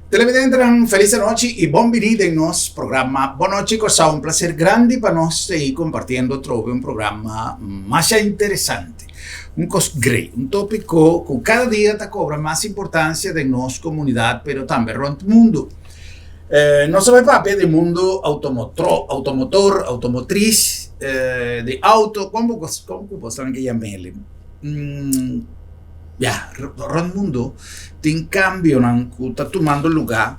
Televidente, felice noche y benvenuti in nostro programma. Buona noche, cosa un placer grande para nos seguir compartiendo un programa más interesante. Un cos great, un tópico que cada día te cobra más importancia de nuestra comunidad, pero también en el mundo. No se va del mundo automotriz, de auto, ¿cómo puedo que llamarle? Ya, el mundo tiene cambio, que está tomando lugar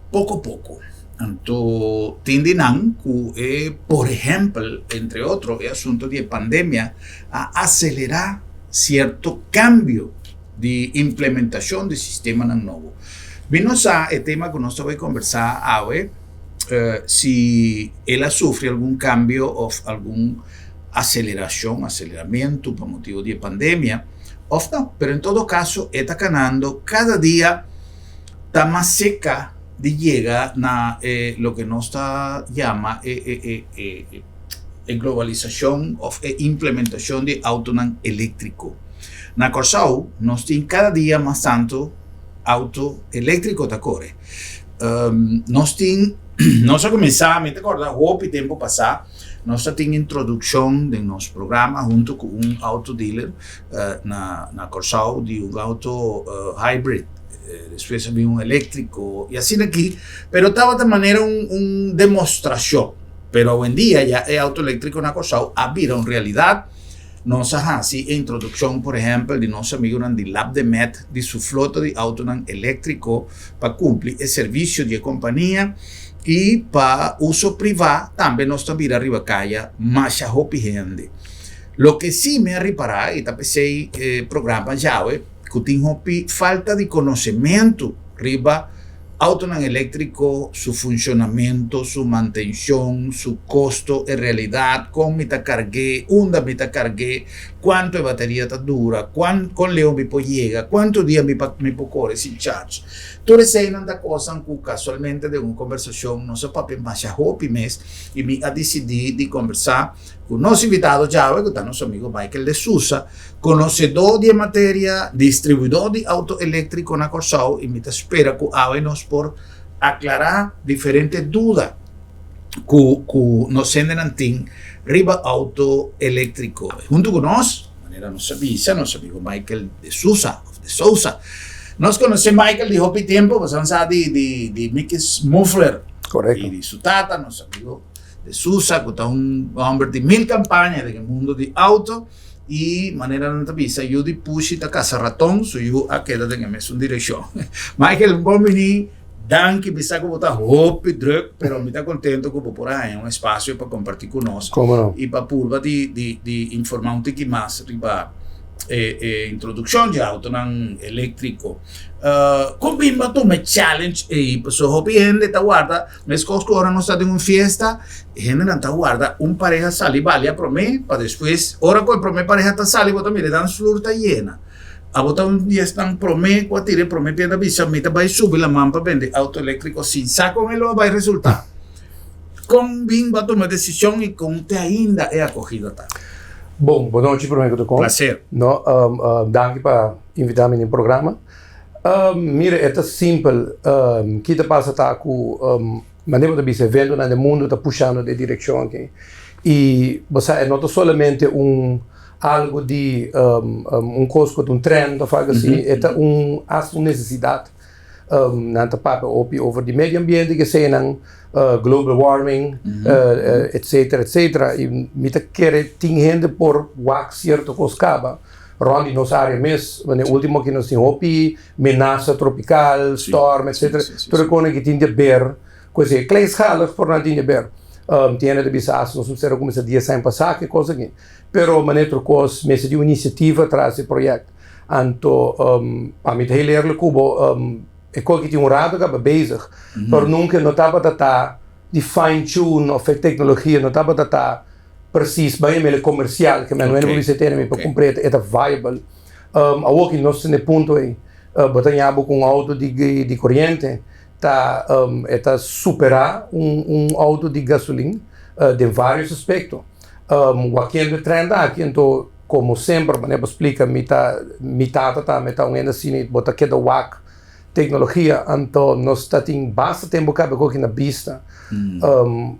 poco a poco. Entonces, tienden que, por ejemplo, entre otros, el asunto de pandemia, a acelerar cierto cambio de implementación del sistema nuevo. Vimos el tema que nosotros vamos a conversar hoy, si él sufre algún cambio o algún aceleramiento por motivo de pandemia, o no, pero en todo caso, está ganando cada día, está más seca de llegar a lo que nos llama globalización o implementación de auto eléctrico. Na Corsao, nos tiene cada día más tanto auto eléctrico da corre. Nos tiene, nós começamos, me recorda, hope tempo passado, nós temos introdução de nosso programa junto com auto dealer na Corsao de auto hybrid. Depois havia elétrico e assim aqui, pero estava de maneira demonstração. Pero hoje em dia já é auto elétrico na Corsao ha virado realidade. Nós assim a introdução, por exemplo, de nosso amigo de Lab de Met de sua flota de auto elétrico para cumprir o serviço de companhia e para uso privado também nós também arriba caia mais gente. Lo que sim me reparar e tapecei programa já que tem falta de conhecimento riba auto elétrico, su funcionamiento, su mantención, su costo en realidad, con mi cargué, me cargué, cuánto de batería está dura, con leo mi llega, cuántos días mi corre sin charge. Todas esas cosas que casualmente de una conversación no se puede más mes y me ha decidido de conversar con nuestro invitado ya, que está nuestro amigo Michael de Sousa, conocedor de materia, distribuidor de auto eléctrico en Corsao, y me espera que hábenos por aclarar diferentes dudas que nos senden antin riba auto eléctrico. Junto con nosotros, de manera nos avisa, nuestro amigo Michael de Sousa. Nos conocemos Michael de Hopi Tiempo, pues vamos a de Mickey's Muffler. Correcto. Y de su tata, nuestro amigo de Sousa, que está un hombre de 1000 campañas en el mundo de auto. Y manera no te avisa, yo de push ita casa ratón, soy yo a quedar en esa dirección. Michael, un buen venir, dan que bisa como está Hopi Drug, pero me está contento que por ahí un espacio para compartir con nosotros. ¿Cómo no? Y para purva de informar un poquito más riba introducción de auto eléctrico. Combina tu me challenge e pues Hopi gente te guarda, mes cosco ahora no está en una fiesta, gente no te guarda, un pareja sale vale a promé, para después, ahora con el promé pareja te sale, vos también le dan flurta llena. A vos un día están promé, cuatire, promé piedra visa, me te va a subir la man para vender auto eléctrico sin saco, me lo va a resultar. Combina tu decisión y con te ainda é acogida tá. Bom, boa noite para o Prazer. No, danke para invitar-me no programa. Mira, é simples. Que te passa tá com maneira de ser vendo no mundo tá puxando de direção aqui. E você é não somente algo de coisa de trend ou algo assim, é uma necessidade. Não tá para over de meio ambiente que sejam global warming, etc. E me tá querer tem gente por wax certo coscaba. Rondi nos área mesmo, o último que nós temos hopi, ameaça tropical, storm, etc. Tudo coisa que tem de ver, coisa kleischalig por não tem de ver. Tiene de bisas, nós não começar dia sem passar que coisa aqui. Pero maneira coisa, mesmo de iniciativa atrás do projeto. Então, a mim heel eerlijk kubo é coisa que tinha rato que bezig, mas nunca não estava de fine tune of tecnologia, não estava precies bij een comercial que não é você tem para comprar é viable. Ook nós nesse ponto aí, batalhamos com auto de corrente, tá superar auto de gasolina de vários aspectos. O que é trend aqui, então como sempre, mas explica, metade tá um ainda assim, bota que do WAC tecnologia, anto nós está tem bastante tempo que aqui na vista,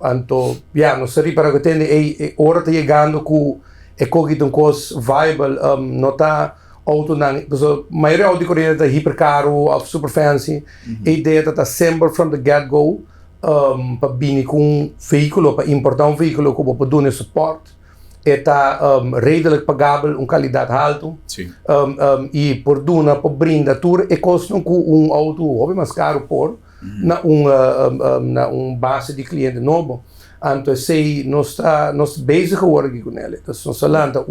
anto nós ripara que tem e hora tá chegando com é coisa um coisa viable, não está auto não, porque a maioria auto coreana tá hiper caro ou super fancy, a ideia tá sempre from the get go, para vir com um veículo, para importar veículo que para dar suporte, está redelijk pagável, qualidade alta, e por duna, por brinda, tudo é custa com auto, hobby mais caro por, na base de cliente novo. Então, sei, nós bezig geworden com ele. Então, nós lançamos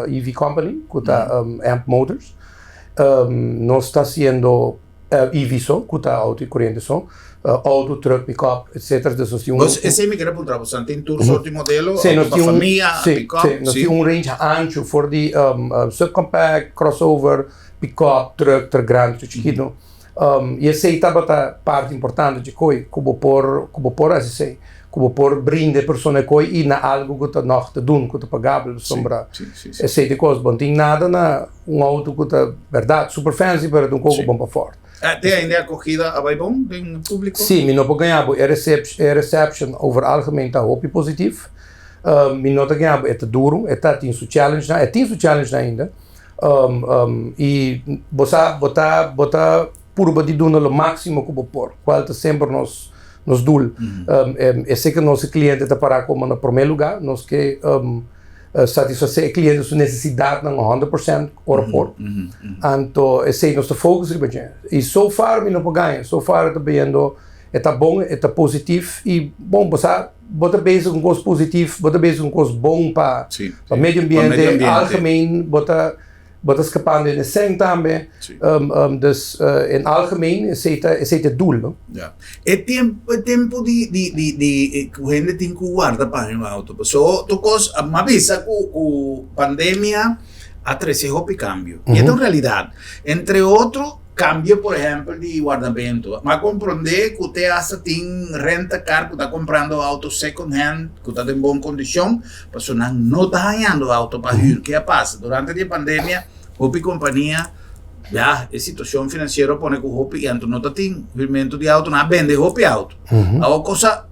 EV company, que está Amp Motors. Nós está sendo EV só, que está auto e corrente só. Auto, truck, pick-up, etc. Esse me quer perguntar, você tem todos os modelos, para família, pick-up? Nós temos range ancho for the subcompact, crossover, pick-up, truck grande, chiquito. E essa é a parte importante de coi, como por assim, como por brinde pessoa coi e na algo que está nog te doen, que está pagável, sombra. Essa é de coisa, não tem nada na auto que está verdade super fancy, mas um pouco bom para fora. Tem ainda acogida a vai bom em público? Sim, mi não pode ganhar, reception over algemeen está hopi positivo. Mi não está ganhar, é duro, tem su challenge, tem su challenge ainda. E botar purba de duna o máximo que por, qual está sempre nos dul. É sei que nosso cliente está para como no primeiro lugar, nós que satisfazer o cliente sua necessidade não 100% hora por. Então, é sei nosso foco e so far não ganha, so far está vendo está bom, está positivo e bom, bota base com coisa positivo, bota base com coisa bom para o meio ambiente, algemeen, bota escapando in de seng também, dus in algemeen is het doel, no? Ja. Het tempo de que a gente tem que guardar para o auto. So, tocos, uma vez com pandemia, atrasou o cambio. E é uma realidade. Entre outros, cambio, por exemplo, de guardamento. Mas compreender que você acha tem renta car, que está comprando auto second hand, que está em boa condição, mas não está ganhando auto para hyr. O que passa? Durante a pandemia, a companhia, a situação financeira põe que o Hopi, então não tem hirmento de auto, não vende Hopi auto. A coisa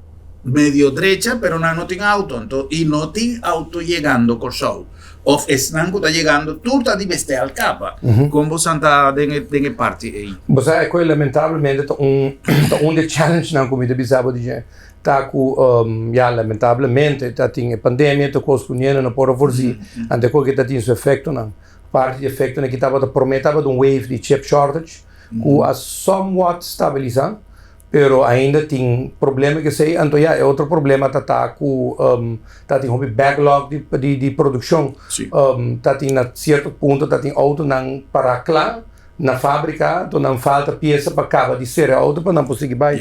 medio derecha, pero não tem auto, então, e não tem auto chegando por sol. Of estão que está chegando, tudo está de bestial capa. Como você está dentro parte aí? Você é que lamentavelmente de challenge na comida bizarra de gente. Tá com lamentavelmente tá tem pandemia, tá com os cunhados não pode fazer, ante que tá tem seu efeito não. Parte de efeito que estava prometava de wave de chip shortage, que a somewhat estabilizado. Pero ainda tem problema que sei, então é outro problema tá com tem um backlog de produção, tem na certo ponto tem auto não para lá na fábrica, então não falta peça para acabar de ser auto para não conseguir buy.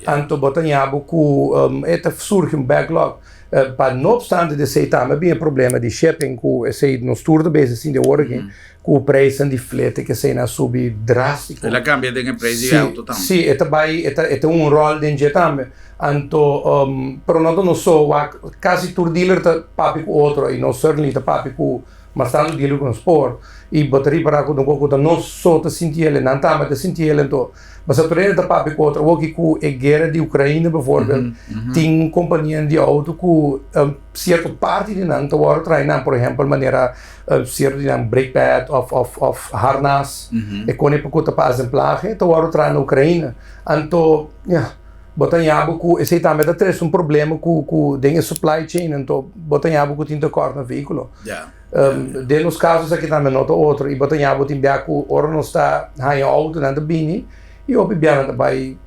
Então botanhabo com surge backlog. Para não obstante de sei também bem problema de shipping que sei nos tour de vezes assim de origem com o preço de frete que sei na subir drástico. Ela cambia de preço de auto também. Sim, é um rol de também. Então, pero não só quase todo dealer tá papi com outro e não certainly tá papi com mas tanto dealer com sport e bateria para com um pouco não só tá sentir ele não tá mas tá sentir ele então mas a treina tá papi com outro o que com a guerra de Ucrânia por exemplo tem companhia de auto com certa parte de não tá treinar por exemplo maneira certo de brake pad of harness e com ele para para exemplar tá treinar na Ucrânia então botanhabo que esse também dá um problema com den supply chain então botanhabo que tem de corte no veículo de nos casos aqui também nota outro e botanhabo tem bem que ora não está aí auto na bini e o bibiana também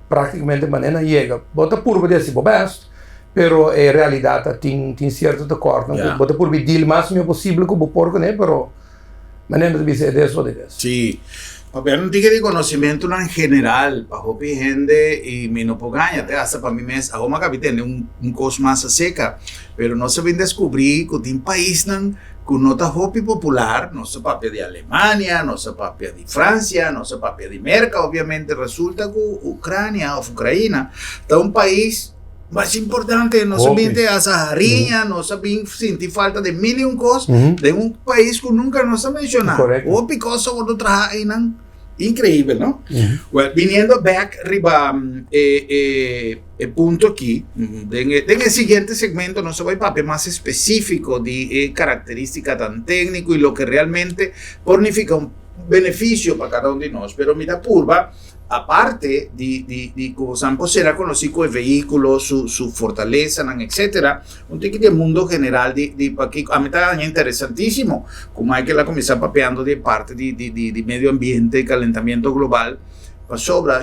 praticamente maneira chega bota por desse best pero a realidade tem certo de corte bota por deal o máximo possível com o porco né pero maneira de dizer isso de isso sim Papi, não tinha de conhecimento em geral, para a gente e me não pode ganhar, até essa para mim mesmo, a Roma tem coisa mais seca, mas nós sabemos descobrir que tem país que não está hobby popular, nossa papel de Alemanha, nossa papel de França, nossa papel de América, obviamente resulta que Ucrânia ou Ucraína está país mais importante, nós sabemos a Saharinha, nós sabemos sentir falta de mil coisas de país que nunca nos mencionamos. Ou porque só quando trabalha aí Increíble, ¿no? Well, viniendo back arriba, punto aquí, en el siguiente segmento no se va a ir papel más específico de característica tan técnico y lo que realmente pornifica un beneficio para cada uno de nosotros. Pero mira, purva, aparte de como Sampo será conocido el vehículo, su fortaleza, etcétera, un ticket del mundo general de aquí, a mí está interesantísimo, como hay que la comenzar papeando de parte de medio ambiente y calentamiento global, para sobra,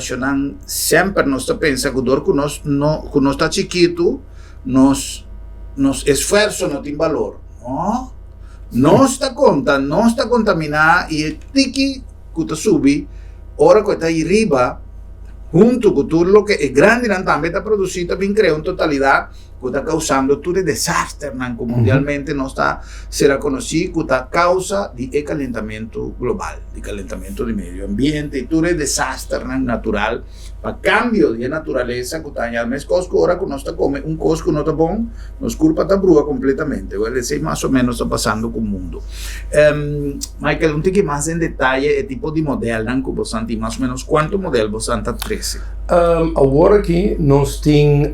siempre nos pensa que nos está chiquito, nos esfuerzo no tiene valor, no está contaminada y el tiki que está subi, ora que está ahí arriba, junto con todo lo que es grande, también está producido, bien creo en totalidad, que está causando todo el desastre, que mundialmente no está, será conocido, que está causa de calentamiento global, de calentamiento del medio ambiente, y todo el desastre natural, para cambio de naturaleza, que está en el mes cosco, ahora que no está come un cosco, no está bon, nos culpa está brúa completamente, ese más o menos está pasando con el mundo. Michael, un ticket más en detalle, el tipo de modelo, como Santi, más o menos, ¿cuánto modelo vos Santa 13? Ahora aquí nos tiene...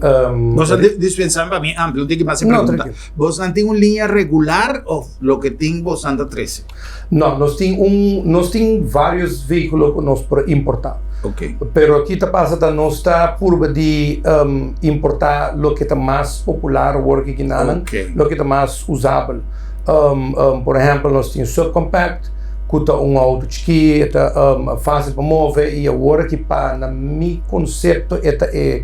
Vos dispensando para mí amplio, un ticket más en pregunta. ¿Vos Santi una línea regular o lo que tiene vos Santa 13? No, nos tiene varios vehículos que nos importan. Okay. Pero aqui não está por de importar o que está mais popular o que o que está mais usável. Por exemplo, nós temos subcompact, que está auto chique, fácil para mover e agora que para na meu conceito é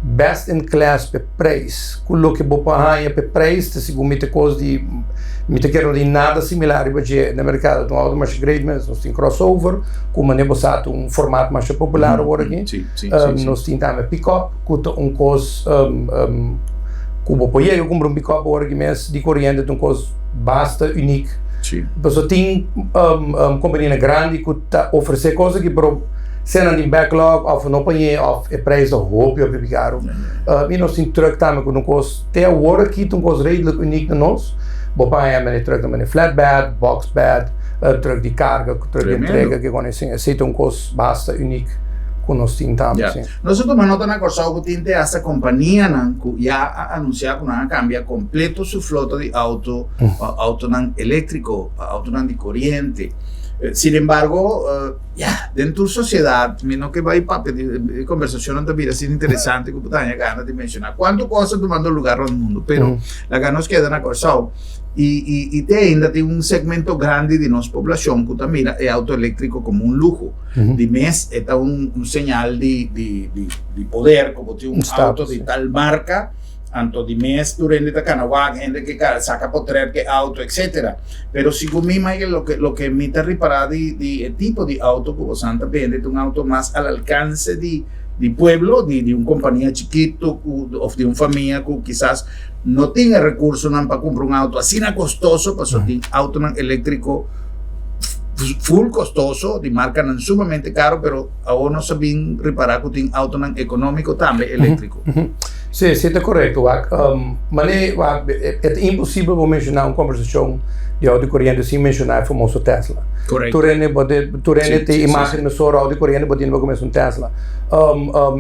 best in class per preço. Quello che può pagare per preço, se muita coisa de muita quero de nada similar porque no mercado um auto mais grande, mas nós temos crossover, como nem bosato formato mais popular agora aqui. Nós temos também pick-up, que é coisa como pode eu comprar pick-up agora aqui, mas de corrente é coisa basta única. Mas tem companhia grande que está oferecer coisas que sendo em backlog of não põe of a preço hoop op caro. E nós temos truck também com coisa até agora aqui tem coisa redelijk única nós. Bopai é truck também flatbed, box bed, truck de carga, truck de entrega que conhecem, aceita coisa basta única com nós temos também. Nós tomamos nota na Corsao que tem essa companhia que já anunciou que vai cambiar completo sua frota de auto elétrico, auto de corriente. Sin embargo, dentro de sociedad, no que va a ir papel de conversación también es interesante que tenga ganas de mencionar cuánto cosas tomando lugar en el mundo, pero la ganas nos quedan acorsados y ainda tiene un segmento grande de nuestra población que también el auto eléctrico como un lujo. De mes está un señal de poder, como tiene un auto de tal marca. Tanto de mes durante la Canawag, gente que saca potrer que auto, etc. Pero si tú misma lo que me está reparado de tipo de auto que vos anda vende, un auto más al alcance de pueblo, de una compañía chiquito o de una familia que quizás no tiene recursos para comprar un auto así costoso, pues un auto eléctrico full costoso, de marca sumamente caro, pero ahora no saben reparar que un auto económico también eléctrico. Sim, está correto. Mas é impossível mencionar uma conversação de auto corrente sem mencionar o famoso Tesla. Correto. Tu tem imagem de sua auto corrente, pode ir começar um Tesla.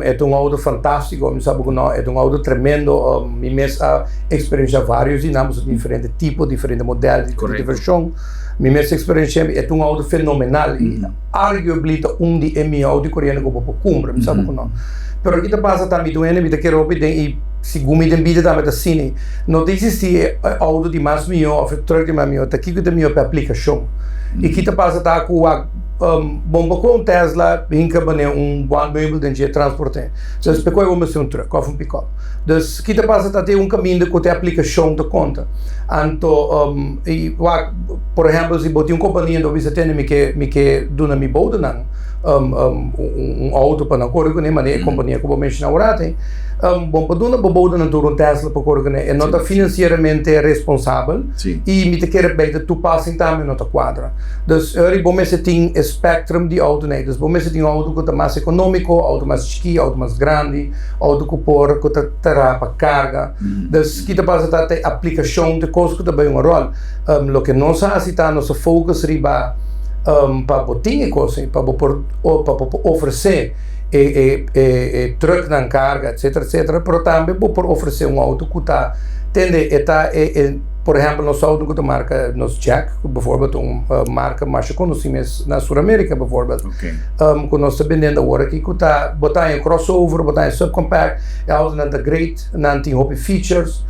É auto fantástico, sabe que não, é auto tremendo. Me mesmo experiência vários e temos diferentes tipos, diferentes modelos, diferentes versões. Minha mesma experiência é auto fenomenal e arguably de minha auto corrente que eu vou comprar, sabe que não. Pero kita passa também do ano, kita quero pedir e segundo me também também assim, não existe auto de mais melhor, ou truck de mais melhor, aqui que melhor para aplicação. E kita passa tá com bom com Tesla, vinca bane bom meio de transporte. Então se pegou vamos ser truck, ou pick-up. Então kita passa tá ter caminho de ter aplicação de conta. Então por exemplo, se botar companhia do você tem me que dona me boda não. Auto para não correr com nem maneira companhia que eu vou mencionar agora bom para dona boboda não tur Tesla para correr com é nota financeiramente responsável e me te quer bem tu passa então nota quadra dus bom mas tem spectrum de auto né dus bom mas tem auto que é mais econômico auto mais chique auto mais grande auto que por que terá para carga dus que passa até aplicação de coisa que também um rol lo que nós assim tá nosso focus riba para botar coisas, para oferecer truck na carga, etc, etc, pero também por oferecer auto que está tende por exemplo, nosso auto que marca nos Jack, bijvoorbeeld marca mais conhecida na Sul-América, bijvoorbeeld, que nós estamos vendendo agora que está botar em crossover, botar em subcompact, é auto não é great, não tem hobby features,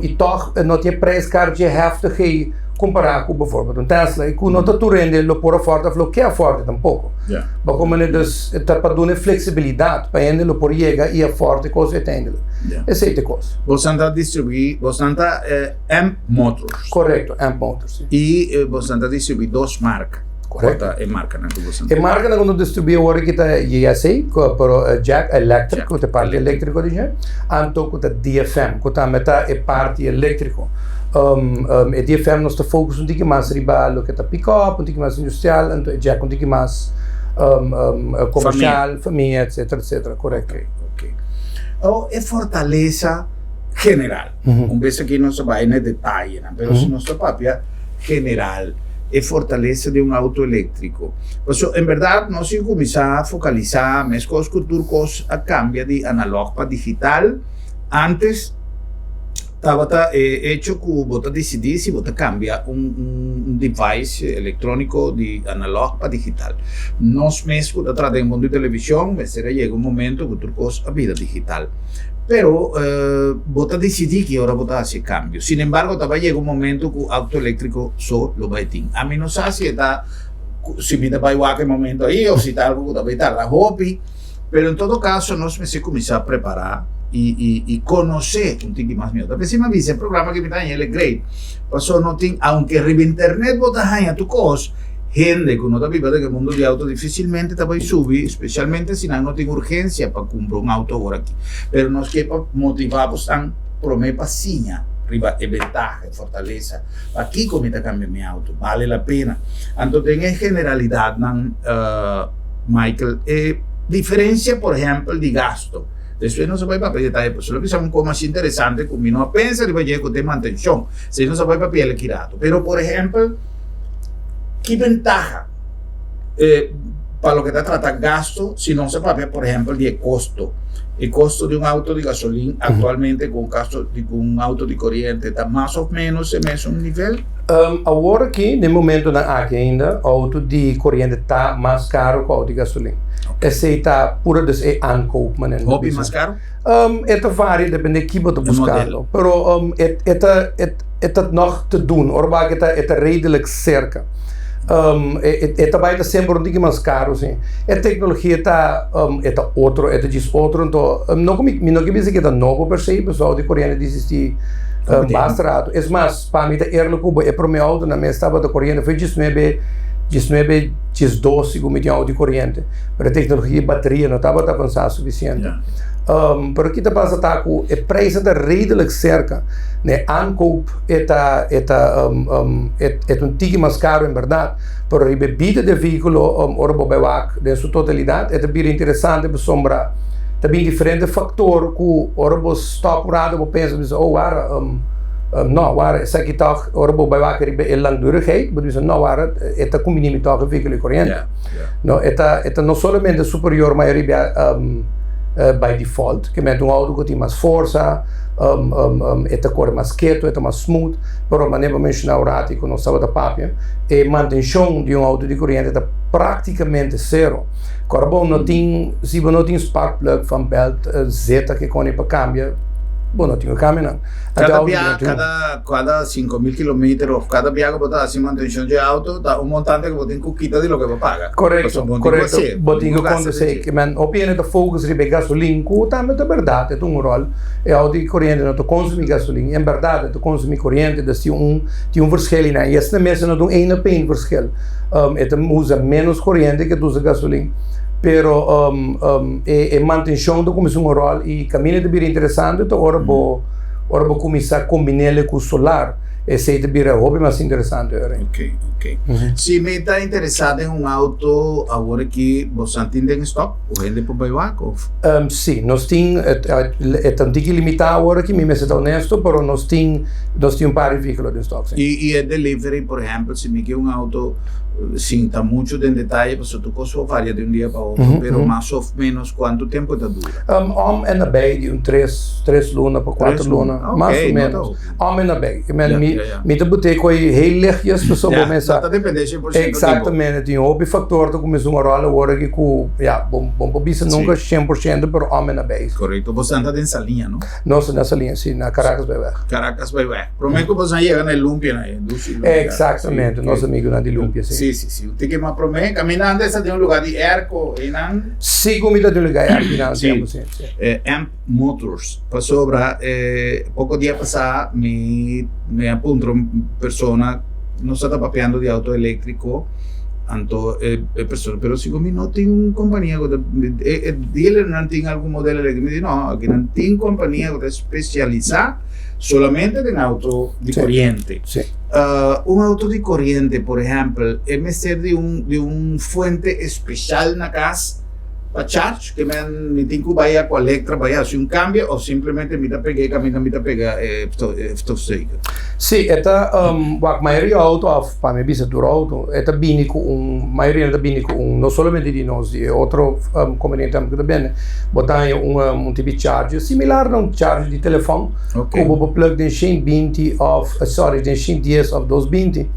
e toch não tem preço caro de heftig comparar com, bijvoorbeeld, Tesla, e que não está rendendo por forte, ou que é forte tampouco. Mas como ele está para dar flexibilidade, para ele por chegar e é forte coisa entende. Essa é a coisa. Você está distribuir, você está AMP Motors. Correto, AMP Motors. Sim. E você está distribuir duas marcas. Correto. É marca, né? É marca na quando distribui agora que está GSA, para Jack Electric, que é parte elétrico de gente, anto que está DFM, que está metade é parte elétrico. E DFM nós está focus um pouco mais rival, que está pick-up, um pouco mais industrial, então Jack um pouco mais comercial, família, etc, etc. Correto. Ok. É fortaleza general. Vez aqui não se vai no detalhe, né? Mas se nosso papel general é fortaleza de auto elétrico. Pues, en verdad, nós temos que começar a focalizar mais coisas que turcos a cambia de analógico para digital. Antes estava hecho que você decidir se você cambia device eletrônico de analógico para digital. Nós mesmos tratamos de televisão, mas chega momento que turcos a vida digital. Pero você decidir que hora você faz esse cambio. Sin embargo, também chega momento que o auto elétrico só lo vai ter. A mim não sei se me vai o aquele momento aí, ou se está algo que também está na hobby. Pero em todo caso, nós precisamos começar a preparar e conhecer um pouco mais meu. Talvez me avise, o programa que me dá ele é great. Passou não tem, aunque riba internet você ganha tu coisa, gente que não está vivendo que o mundo de auto dificilmente vai subir, especialmente se não tem urgência para comprar auto agora aqui. Pero nós que motivar você por meio pacinha. Riba é vantagem, é fortaleza. Aqui como está cambiando meu auto, vale a pena. Então tem em generalidade, Michael, diferença, por exemplo, de gasto. Depois não se vai para detalhe, só que é uma coisa mais interessante, como não pensa que vai ter que ter manutenção, se não se vai para ele quirado. Pero, por exemplo, que ventaja para o que está tratando gasto, se não se vai, por exemplo, de custo. O custo de auto de gasolina atualmente com auto de corrente está mais ou menos no mesmo nível? Agora aqui, no momento aqui ainda, auto de corrente está mais caro que o auto de gasolina. Esse está pura de aankoop. Hobby mais caro? Het varia, depende de que você buscando. Pero é nog te doen, orba é redelijk cerca. Vai sempre um pouco mais caro, sim. A tecnologia está outro, diz outro, então não que dizer que está novo per se, pessoal de corrente desistir bastante. É mais, para mim, é para o meu auto, na minha estava de corrente, foi 19, 12 como tinha auto de corrente, para a tecnologia de bateria não estava avançada o suficiente. Pero aqui passa com o preço está redelijk cerca, né? Aankoop é pouco mais caro em verdade, pero a bebida do veículo orbo bewak de sua totalidade é bem interessante para sombrar. Também diferente fator que orbo está apurado para pensar, não, waar zeg je toch, orbo bewak é langdurigheid, mas não, waar é combinado toch veículo corrente. Não, é não somente superior, mas by default, que met auto que tem mais força, é cor mais quieto, é mais smooth, pero maneira mencionar rático não sabe da papia, e manutenção de auto de corrente é praticamente zero. Corbo não tem, se você não tem spark plug van belt Z que com para cambiar, bom, não tinha câmbio não. Cada 5.000 kilómetros, cada viaje que você faz manutenção de auto, dá montante que você tem que quitar de lo que você paga. Correto. Você tem que acontecer que o piano de focus ribe gasolina, que também é verdade, é rol. É auto de corrente não consome gasolina, é verdade, tu consome corrente, dus tem verschil in. E esse mês não tem een op een verschil. Usa menos corrente que usa gasolina. Pero manutenção do começo rol e caminho de bem interessante, então ora vou começar a combinar com o solar, esse é de bem hobby mais interessante. Ok. Ok. Se me está interessado em um auto agora que você tem em stock, o rende por bailar? Sim, nós temos tanto que limitar agora que me ser honesto, mas nós temos par de veículos em stock. Sim. E a delivery, por exemplo, se me quer um auto, sim, está muito em detalhe, porque tu posso varia de um dia para outro, mas mais ou menos quanto tempo está dura? En nabij, de 3 lunas para 4 lunas, mais ou menos. En nabij. Me te botei com heel lichtjes, dus op mensen. Dat depende 100%. Exatamente, tem outro fator que começou a rolar agora que bom bisa nunca 100%, pero en nabij. Correto, você anda nessa linha, não? Nós nessa linha, sim, na Caracas vai ver. Caracas vai ver. Prometo que você chega na Lumpia, né? Exatamente, nosso amigo na de Lumpia, sim. Sim. O que mais promete, caminhando, essa tem um lugar de erco, e não? Sim, comida de um lugar de erco, sim. Amp Motors, passou para, pouco dia passado, me apuntou uma pessoa, não está papeando de auto elétrico, anto persona, pero se come não tem uma companhia dealer não tem algum modelo elétrico, me diz não, aqui não tem companhia que está especializada solamente em auto de corriente. Sim. Um auto de corriente, por exemplo, é ser de fuente especial na casa para charge, que me tem que vai com a Electra, vai fazer um câmbio ou simplesmente me peguei, estou seco. Sim, a maioria auto, para mim, bisa do auto, bem com maioria bem com não somente de nós, de outro conveniente que também, botar tipo de charge similar a charge de telefone, que o plug de 120 de 110 of 220,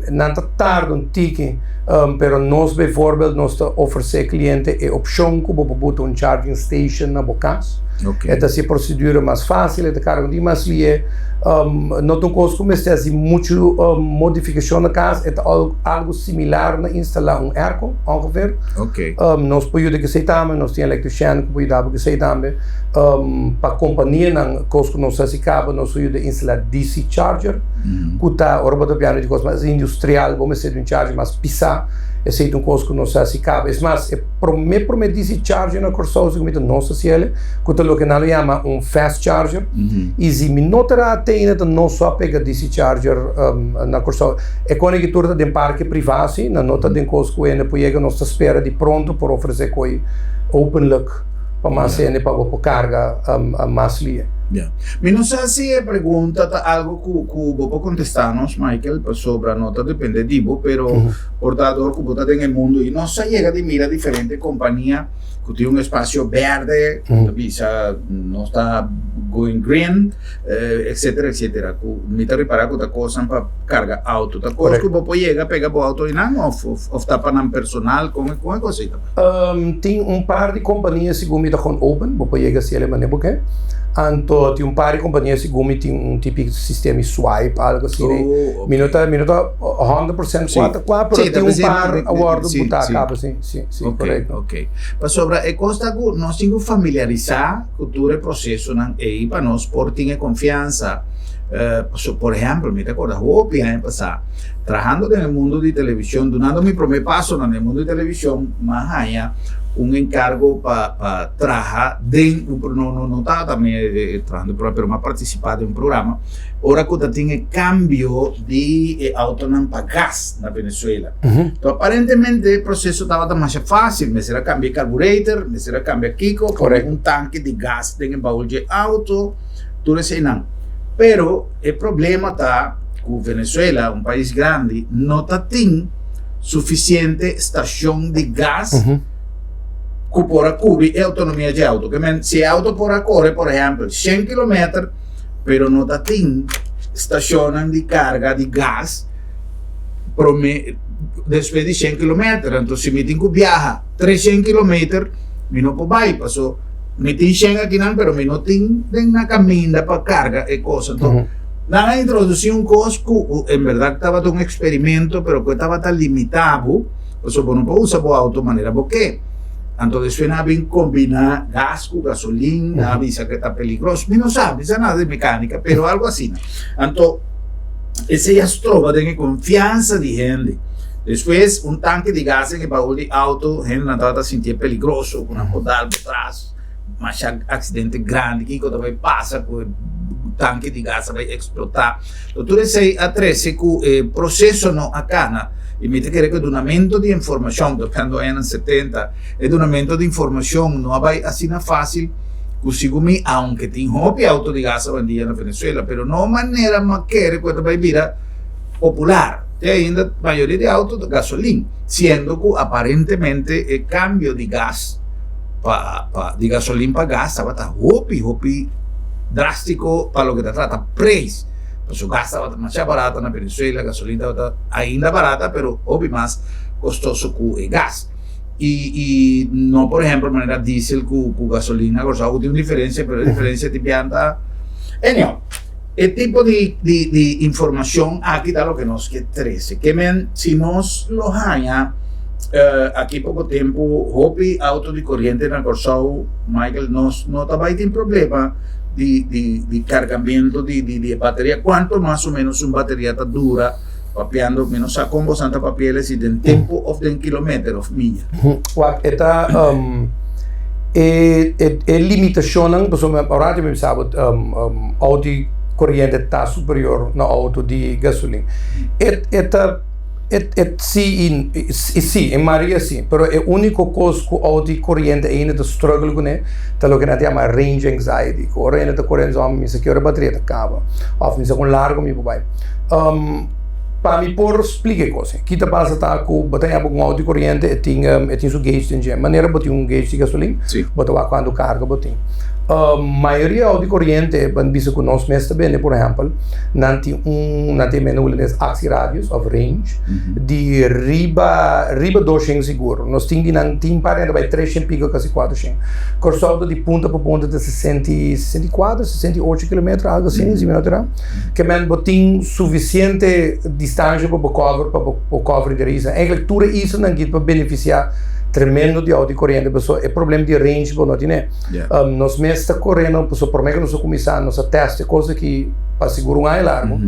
não tarda ticket. Pero nós, bijvoorbeeld, nós oferecemos cliente a opção que botar charging station na bocas. Esta é a procedura mais fácil, esta carga de mais lia. Não tem coisa como esta, assim, muita modificação na casa, é algo similar na instalar airco, ongeveer. Nós podemos que sei também, nós temos eletriciano que podemos que sei também. Para a companhia, na coisa que nós se cabe, nós podemos instalar DC charger, que está, ora para piano de coisa mais industrial, vamos ser charger mais pisar. Esse é coisa que não se cabe. Mas promete DC charger na Corsa, que não se ciele, que é o que nós chamamos fast charger. E se me notará tem não só pega DC charger na Corsa, é quando que turta de parque privado, na nota de coisa que ainda pode nós espera de pronto para oferecer coi openlijk para mais para carga mais lia. Me não sei se a pergunta algo que vou contestar-nos, Michael, sobre a nota dependentivo, pero portador que você tem no mundo e não se chega de mira diferente companhia que tem espaço verde, não está going green, etc. Me está reparando que coisa para carga auto, tá coisa que você chega pega o auto e não ou está para um personal com a coisa também. Tem par de companhias que me com open, você chega se ele maneira porque anto tem par de companhias que tem tipo de sistema swipe, algo assim, minuta 100% quatro, pero tem par award botar acaba sim, correto. Ok. Para sobre a costa que nós temos que familiarizar com todo o processo, e para nós por ter confiança. Por exemplo, me recordo, o ano passado, trabalhando no mundo de televisão, dando meu primeiro passo no mundo de televisão, mas encargo para trabalhar dentro, não estava também trabalhando, mas participar de programa, ora que tem cambio de auto para gás na Venezuela. Então, aparentemente, o processo estava mais fácil, me será cambiar carburetor, me será cambiar Kiko, com tanque de gás dentro do baú de auto, tudo isso não. Pero o problema está que Venezuela, um país grande, não tem suficiente estação de gás que por cobrir a autonomia de auto. Se a auto corre, por exemplo, 100 km, pero não tem estação de carga de gás depois de 100 km. Então, se me tem que viajar 300 km, eu não posso ir, passou. Me tem 100 aqui não, pero me não tem na caminha para carga e coisa. Então, nada introduziu coisa que, em verdade, estava um experimento, pero que estava tão limitado, porque não pode usar o auto de maneira porque. Então, suena bem combinar gás com gasolina, avisa que está peligroso. Não sabe, isso é nada de mecânica, pero algo assim. Então, esse já se trova de confiança de gente. Depois, tanque de gás em baú de auto, a gente não estava sentindo peligroso, com uma rodada por trás. Mas acidente grande que quando vai passa tanque de gás vai explotar. Doutor, sei a 13 que o processo não acana. E mi che il donamento di informazione, quando è anni 70, il donamento di informazione non vai assim fácil, così come anche ti hobby auto di gas bandia na Venezuela, però non maniera macchera quando vai vira popolare. E ainda a maioria di auto di gasolina, siendo che apparentemente il cambio di gas di gasolina para gas stava hobby drastico per lo che tratta preço. Su gas estava mais barata na Venezuela, a gasolina estava ainda barata, pero obvio mais costoso que o gás. E não, por exemplo, de maneira diesel com gasolina, cosa tem uma diferença, pero a diferença de pianta. Anyway, o tipo de informação aqui dá o que nos que 13, que se nós lo hanya aqui pouco tempo, hobby auto de corriente na Corsau, Michael, nós não também tem problema de cargamento de bateria, quanto mais ou menos uma bateria está dura, papeando, menos a combo santa papieles e tem tempo of den quilômetro of milha. Esta é limitação, agora eu sabe, auto de corriente está superior no auto de gasolina. Sì, in Maria sì, però è l'unico cosa che ho di corrente e in struggle con è lo che noi chiamiamo range anxiety, che ora in corrente mi sa che ora batteria da cava, o mi sa con largo mi può vai. Per mi por spiegare cose, chi ti passa ta con batteria con auto di corrente e tin su gauge in maniera botti un gauge di gasolina, botti va quando carga botti. Maioria auto di corrente ban visto con nos mesta bene, per esempio, nanti meno les axi radius of range di riba 200 sicuro, nos tingi nanti impare da 300 pico quasi 400. Corso di punta per punta da 64, 68 km, algo assim, si minuto, che men botin sufficiente distanza per cover di risa. Eigenlijk tutte isso non git per beneficiare tremendo di auto di corrente, perché è problema di range, non è. Nos mesta correndo, perché per me che non so come sa, non sa testa cose che per sicuro un anno largo,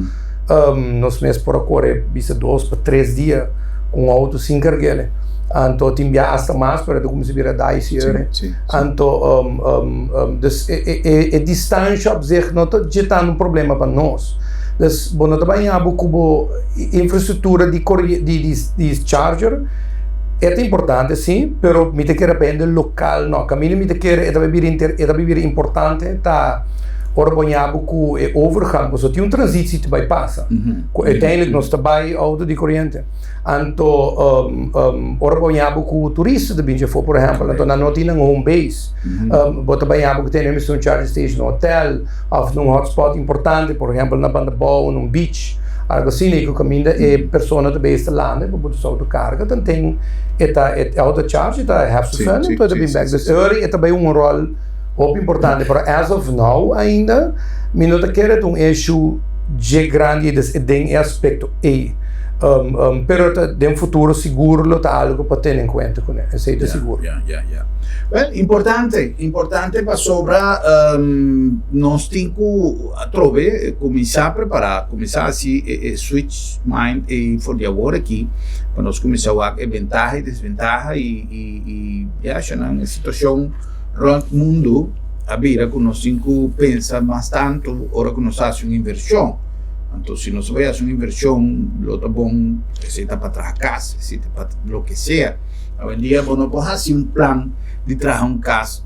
nos mesta per correre, bisa 2 per 3 dias com auto sem carregare. Anto ti invia hasta mais para tu come se vira 10 ore. Anto a distância op zich não está getando um problema para nós. Dus nós também temos como infraestrutura de charger. É importante, sim, pero mi te che depende local, no, cammino mi te che è da vivere importante, ta ora vogliamo che è overgang, so ti un transitie te bypassa. Uiteindelijk nós trabalha auto di corrente. Anto ora vogliamo che turisti da binge for, por exemplo, anto na notina un home base. Bota vogliamo che tenemos un charging station, un hotel, of un hotspot importante, por exemplo, na banda boa, num beach. Algo assim, que caminha e persona de besta lande, para poder autocarga, então tem auto charge, está half the fun, então é bem back. Dus é também rol muito importante, para as of now ainda, me não quer um issue de grande desse aspecto pero nel futuro sicuro è algo per tenere in conto con sei sicuro. Well, importante per sopra non stinco a trove cominciare a preparare, cominciare a switch mind e for the lavoro aqui, para nós começar a vantagem e desvantagem e c'è una situazione rond mundo a vira che nós stinco pensa mais tanto ora che nós fazemos uma inversão. Entonces, si no se vaya a hacer una inversión, lo está bon, se está para atrás a casa, si está para lo que sea. Hoy en día, bueno, pues hacer un plan de trabajar un caso.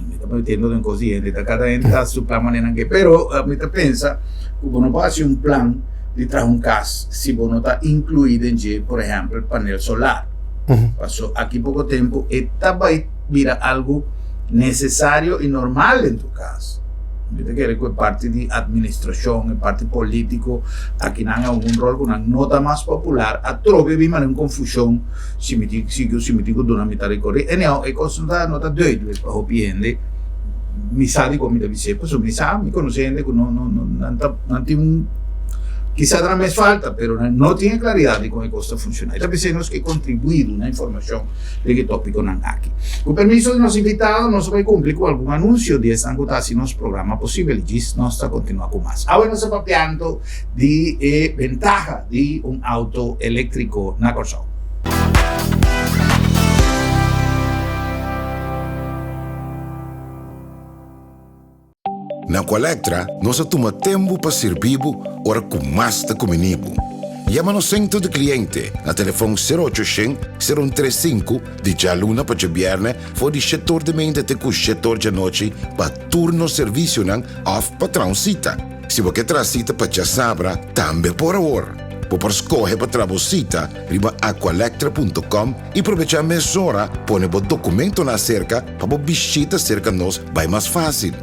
Me está metiendo en cosas, cada gente está su plan manera que, pero me está pensa, bueno, pues hacer un plan de trabajar un caso, si bueno está incluido en, por ejemplo, el panel solar. Pasó aquí poco tiempo, esta va a ir algo necesario y normal en tu casa. Vede che è parte di amministrazione, parte politico, a chi non ha un ruolo con una nota più popolare, a trovi rimane in confusione, si mi dico di una metà di corrente, e ne ho, e cosa da nota 2, per opiende, mi sa di come devi essere, poi mi sa, mi conoscendo, non ti un chissà tra me falta, però non tiene clarità di come questo funziona. E pensando che contribuire una informazione di che topico non ha. Con permesso del nostro invitato, non so se cumpli con alcun annuncio di essere ancottati in nostro programma possibile, GIS nostra continua con más. Ahora nos stiamo parlando di ventaja di un auto elettrico na Corsau. Na Colectra, nós toma tempo para servir ora com mais de comunibo. Llama no centro de cliente na telefone 0800-035 de jaluna para viernes for de setor de mente até com setor de noite para turno serviço não off patrão cita. Se você traz cita para já sabra, também por hora. Por escolher para trabalhar riba aqualectra.com e aproveitar meia hora, põe o documento na cerca para visita cerca nós vai mais fácil.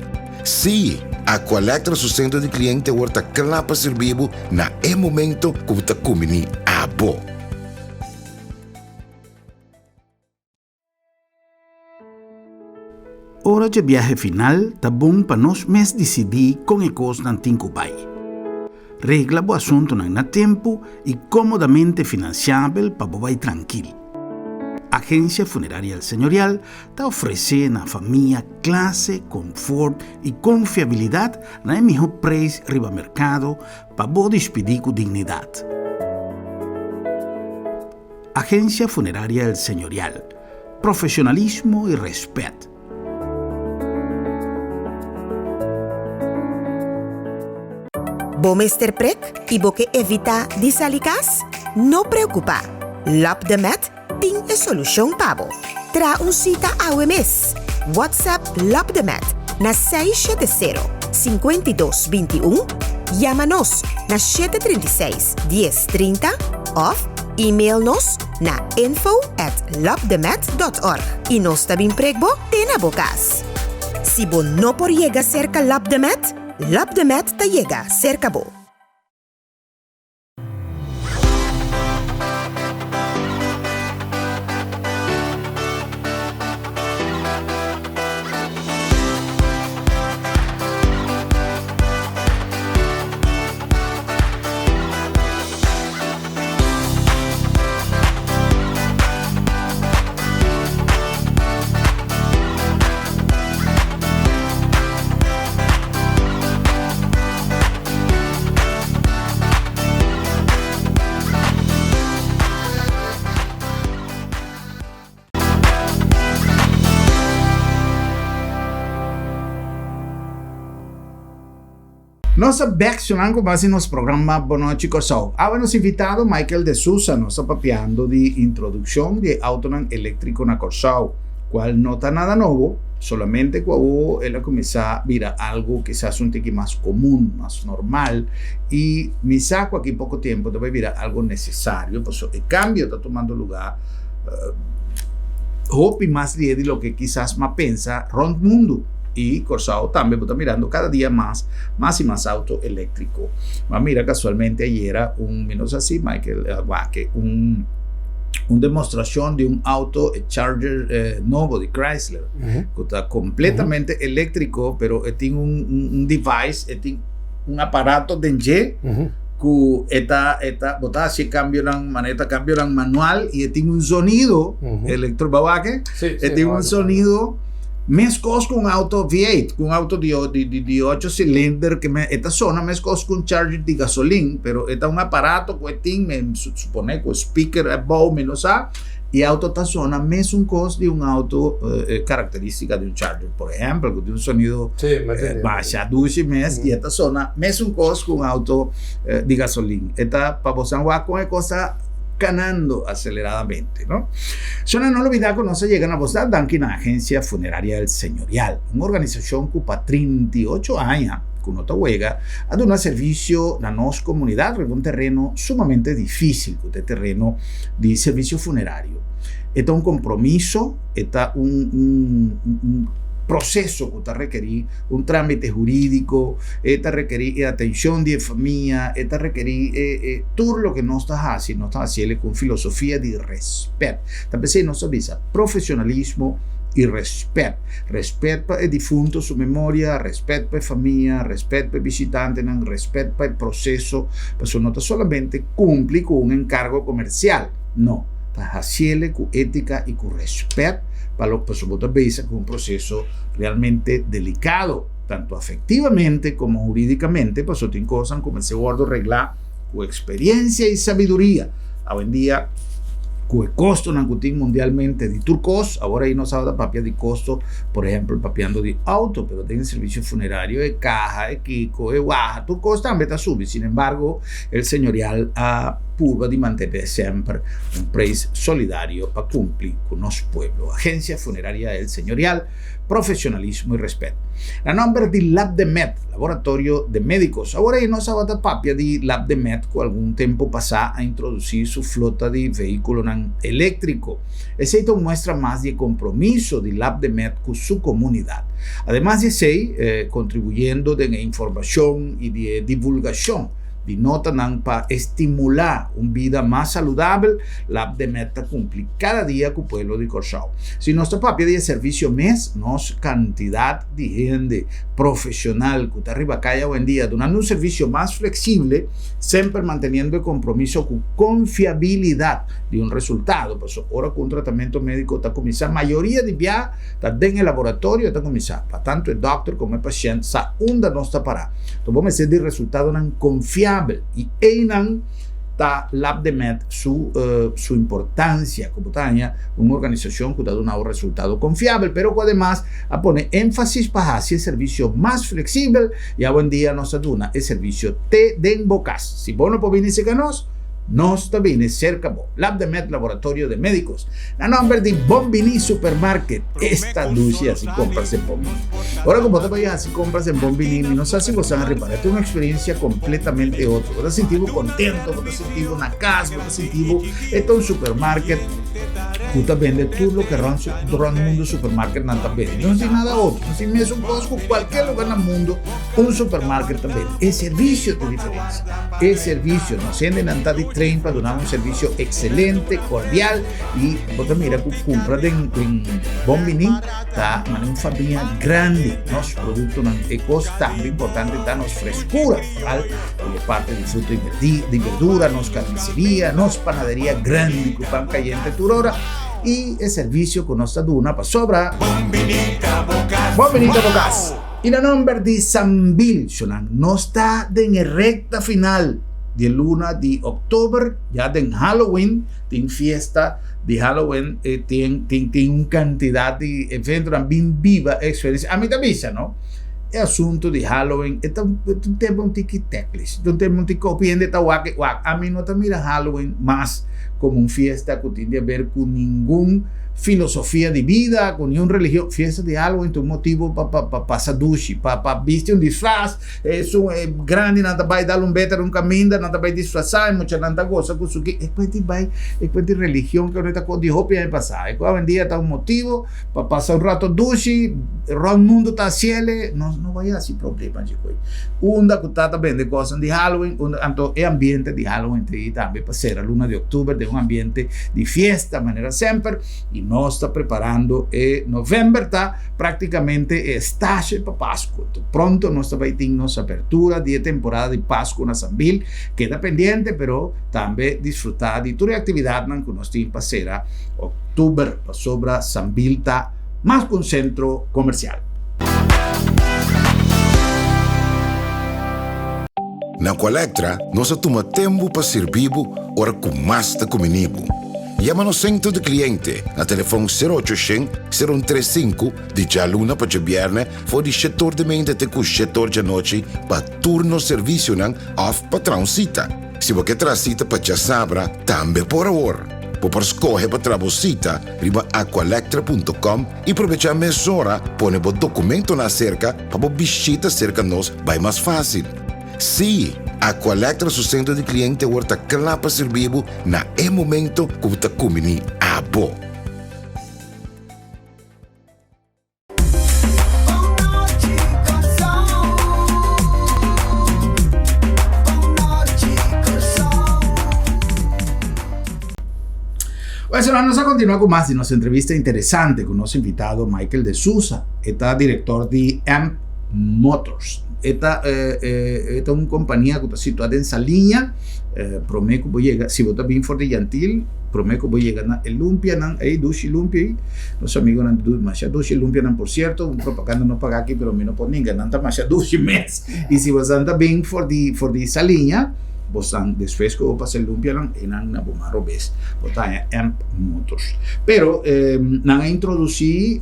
Sim, Aqualectra su centro de cliente horta clapa servibo na momento como ta kumini abo. Hora de viaje final, tá bom para nós mes decidir com e cos nan tinco pai. Regla bo assunto na tempo e comodamente financiável para bo vai tranquilo. Agência Funerária El Señorial está oferecendo à família classe, conforto e confiabilidade na melhor preço riba mercado para bo despedir com dignidade. Agência Funerária El Señorial. Profissionalismo e respeito. Bom Mr. Prek e boque evita disalicas? Não preocupa. LopDemet tem a solução para você. Tra cita ao mês. WhatsApp LopDemet na 670-5221. Chama-nos na 736-1030 ou e-mail-nos na info@lopdemet.org. E nós também pregbo tem na bocas. Se você não por chegar cerca LopDemet, LopDemet te chega cerca bo. Nossa Backsunango base nos programa Boa Noite Corsau. Habemos invitado Michael de Sousa, nos papiando de introducción de Autonan eléctrico na Corsau, cual no está nada nuevo, solamente cuando él comienza a ver algo quizás un tiqui más común, más normal, y me saco aquí poco tiempo, debe ver algo necesario, pues el cambio está tomando lugar, hopi más de lo que quizás más pensa rond mundo. Y Corsau también está mirando cada día más y más auto eléctrico. Mira, casualmente ayer era menos así, Michael, que una demostración de un auto Charger nuevo de Chrysler, que está completamente eléctrico, pero tiene un device, tiene un aparato de que esta botada si cambian manual y tiene un sonido electrobabaque, tiene un sonido mescos con un auto V8, con un auto de 8 cilindros, que esta zona mescos con un charger de gasolina, pero esta es un aparato que tiene, me supone, con speaker above, menos a, y auto esta zona mes un costo de un auto característica de un charger, por ejemplo, que tiene un sonido baja, dulce mes, y esta zona mes un costo con un auto de gasolina. Esta, para vos con cosa ganando aceleradamente, ¿no? Solo no olvidar que no se llegan a vos dar Dunkin' a Agencia Funeraria El Señorial, una organización que para 38 años con otra huelga, ha dado un servicio a nuestra comunidad en un terreno sumamente difícil, que es terreno de servicio funerario. Este es un compromiso, este es un proceso que requiere un trámite jurídico, requiere atención de familia, requiere todo lo que no está haciendo con filosofía de respeto. También nos avisa profesionalismo y respeto. Respeto para el difunto, su memoria, respeto para la familia, respeto para el visitante, respeto para el proceso, pues no solamente cumple con un encargo comercial, no, para hacerle con ética y con respeto, para lo que es un proceso realmente delicado, tanto afectivamente como jurídicamente, pues tiene cosas como ese guardo regla con experiencia y sabiduría. Hoy en día, que costo na cutin mundialmente de turcos, ahora ahí no sabe da papia de costo, por ejemplo, papiando de auto, pero tiene servicio funerario de caja, de Kiko, de Guaja, turcos también está sube. Sin embargo, el señorial a purva de mantener siempre un precio solidario para cumplir con los pueblos. Agencia Funeraria del Señorial, profesionalismo y respeto. La nombre de Lab de Met, laboratorio de médicos. Ahora no sabe da papia de Lab de Met con algún tiempo pasar a introducir su flota de vehículos eléctrico. Ese hecho muestra más de compromiso de Lab de Met con su comunidad. Además de ser contribuyendo de información y de divulgación de nota para estimular una vida más saludable, Lab de Meta cumple cada día con el pueblo de Corsao. Si nuestro papel de servicio mes, nos cantidad de gente profesional que está arriba calle hoy en día, donando un servicio más flexible, siempre manteniendo el compromiso con confiabilidad de un resultado. Pues ahora con un tratamiento médico está comenzando, mayoría de viajes está en el laboratorio, está comenzando, para tanto el doctor como el paciente, esa onda no está para. Entonces vamos a decir de resultado confiable. Y en ta Lab de Met su importancia como taña una organización que da un resultado confiable, pero que además pone énfasis para hacer servicio más flexible y hoy en día nos da el servicio te den bocas. Si vos no podés venir a nos también cerca vos. Lab de Met, laboratorio de médicos. La nombre de Bombini Supermarket. Esta dulce así compras en Bombini. Ahora como te vayas así compras en Bombini, no sé si vos van a reparar. Es una experiencia completamente otra. Vos te sentís contento, vos te sentís una casa, vos te sentís esto es un supermarket. Tú te vendes todo lo que ron el mundo supermarket no te vende. No sé nada otro. Si me es un Costco, cualquier lugar en el mundo, un supermarket también. El servicio de diferencia. El servicio, no se anden antes de tren para dar un servicio excelente, cordial y vos también mira que compras en Bombini está una familia grande, los productos ecos tan importante, están los frescura, ¿vale? Parte de fruta y verdura, nos carnicería, nos panadería grande, con pan caliente turora y el servicio con nuestra duna para sobra. Bombinita Bocas. Y la nombre de San Bill, no está en recta final de luna de octubre, ya de Halloween, tiene fiesta de Halloween, tiene una cantidad de eventos bien viva experiencia. A mí también, ¿no? El asunto de Halloween, es un tema un tiki teclis, un tema un tiki opinión a mí no te mira Halloween más como una fiesta que tiene que ver con ningún filosofía de vida, con ninguna religión. Fiesta de Halloween, tu motivo para pasar duche, para vestir un disfraz, es grande, nada vai dar un better un camino, nada vai disfrazar, mucha nada cosa, con su que es de religión que ahorita con dijo que pasar. Es cuando en día está un motivo para pasar un rato duche, el mundo está cielo, no vaya así problema, chico. Unda que está también de cosas de Halloween, el ambiente de Halloween también para ser la luna de octubre de un ambiente de fiesta, de manera siempre. Y no está preparando noviembre está prácticamente estágio para Pascua. Pronto nos está veitinho apertura de temporada de Pascua na Sambil, queda pendiente, pero también disfrutar de toda a actividade que nós temos para ser octubre para sobra Sambil está más que un centro comercial. Na Colectra, nós toma tempo para servir ora com mais de comunibo. Llama no centro de cliente a telefone 0800-035 de dia luna para viernes for de setor de mente te com setor de noite para turno serviço nan off patrão cita. Se você traz cita para já sabra, também por hora. Por escolher para trabalhar riba aqualectra.com e aproveitar a mesura, põe o documento na cerca para visita cerca nós vai mais fácil. Sim, Aqualectra su centro de cliente horta clapa servibo na momento que está comini a bo. Bueno, vamos a continuar con más de nuestra entrevista interesante con nuestro invitado Michael de Sousa, está director de AMP Motors. Esta es una compañía que está situada en esa línea. Prometo que llega, si vos bien for de Yantil, prometo que llega a Lumpia, ahí Dushi Lumpia, los amigos de Dushi Lumpia, por cierto, un propaganda no paga aquí, pero menos por ninguém, no está más Dushi mes. Y si vos anda bien for de esa línea, bosan después que pasa limpian enan na bomaro bes botan amp motors pero nan introducí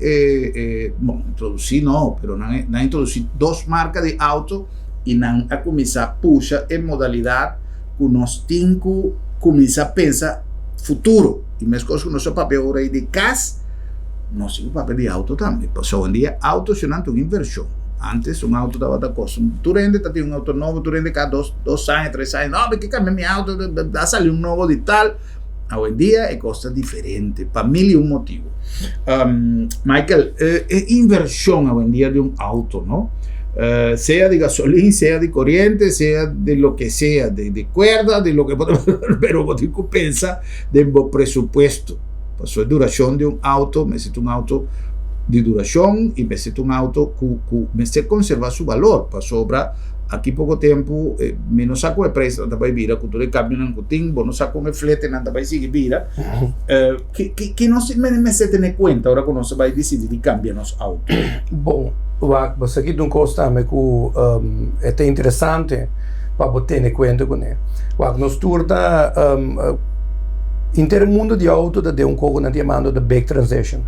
no pero nan introducí dos marcas de auto e nan a começar puxa em modalidade que nós temos começar a pensar futuro e mesmo coisa que nós papel agora de casa nós temos papel de auto também passou um dia auto sendo uma inversão. Antes un auto estaba da cosa. Tu rende, ti un auto nuovo, tu rende cada 2 años, 3 años. No, perché cambia mi auto, ha salido un nuovo di tal. Hoy en día è cosa differente, per mille un motivo. Michael, inversión hoy en día de un auto, ¿no? Sea de gasolina, sea de corriente, sea de lo que sea, de cuerda, de lo que pero vos pensa del presupuesto. Pasó la duración de un auto, necesito un auto de duração e necessita um auto que necessita conservar seu valor para sobra aqui pouco tempo menos saco é preço não vai virar cultura de câmbio não tem bom não saco um flete não vai seguir vira que não se necessita ter conta agora quando você vai decidir cambiar nosso auto. Bom, você aqui tem um costa me que é interessante para ter conta com ele. Nós turta intero mundo di auto da un cogo na chiamando the big transition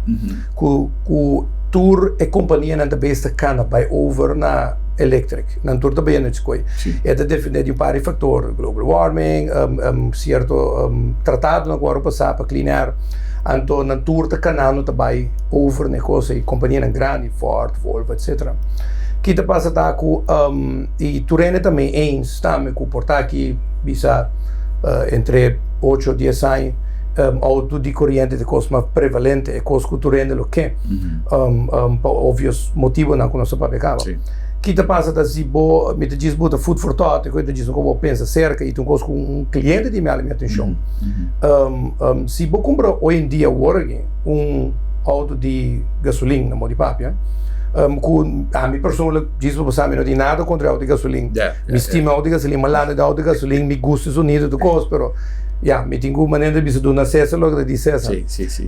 ku tour e companhia na besta cana by over na electric na tour da bene coi e da definire di un pari fattore global warming certo trattato na guarda passare per cleanar anto na tour da canano da by over ne cose compagnie na grandi Ford Volvo eccetera chi da passa da ku i turene também eens sta me ku portaki bisa entre 8-10 anos auto di corriente de costa prevalente e costo turende lo che per ovvios motivo non conosco pa pecava chi te passa da si bo mi te diz bota food for thought e coi te diz como pensa cerca e tu conosco un cliente di me atenção si bo compra hoje em dia un auto di gasolina na modi papia a mim personalmente diz você não tem nada contra auto de gasolina me estima auto de gasolina mas lá de auto de gasolina me gusta o sonido do costo pero me tenho maneira de do acesso logo de acesso